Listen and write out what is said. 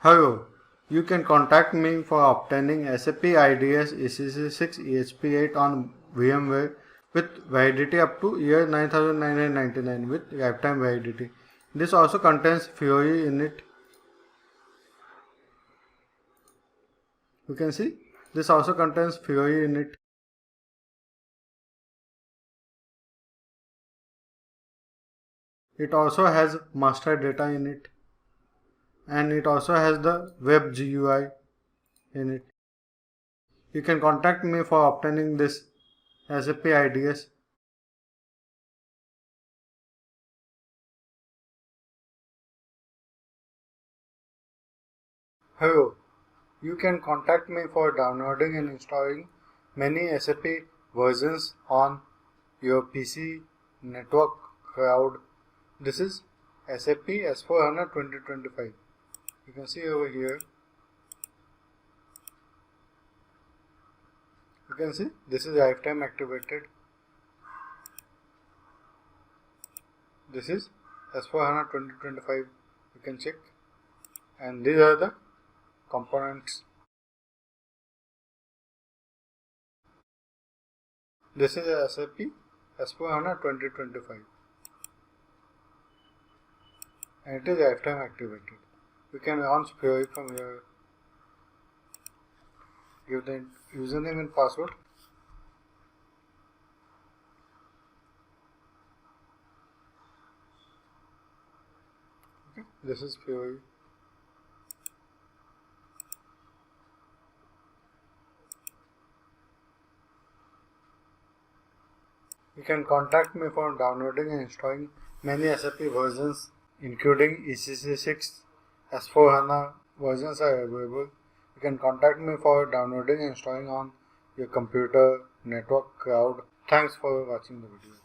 Hello, you can contact me for obtaining SAP IDS ECC6 EHP8 on VMware with validity up to year 9999 with lifetime validity. This also contains Fiori in it. You can see this also contains Fiori in it. It also has master data in it, and it also has the web GUI in it. You can contact me for obtaining this SAP IDS. Hello, you can contact me for downloading and installing many SAP versions on your PC, network, cloud. This is SAP S4HANA 2025. You can see over here. You can see this is lifetime activated. This is S4HANA 2025. You can check. And these are the components. This is SAP S4HANA 2025. And it is lifetime activated. You can launch Fiori from here. Give the username and password. Okay, this is Fiori. You can contact me for downloading and installing many SAP versions including ECC6, S4HANA versions are available. You can contact me for downloading and installing on your computer, network, cloud. Thanks for watching the video.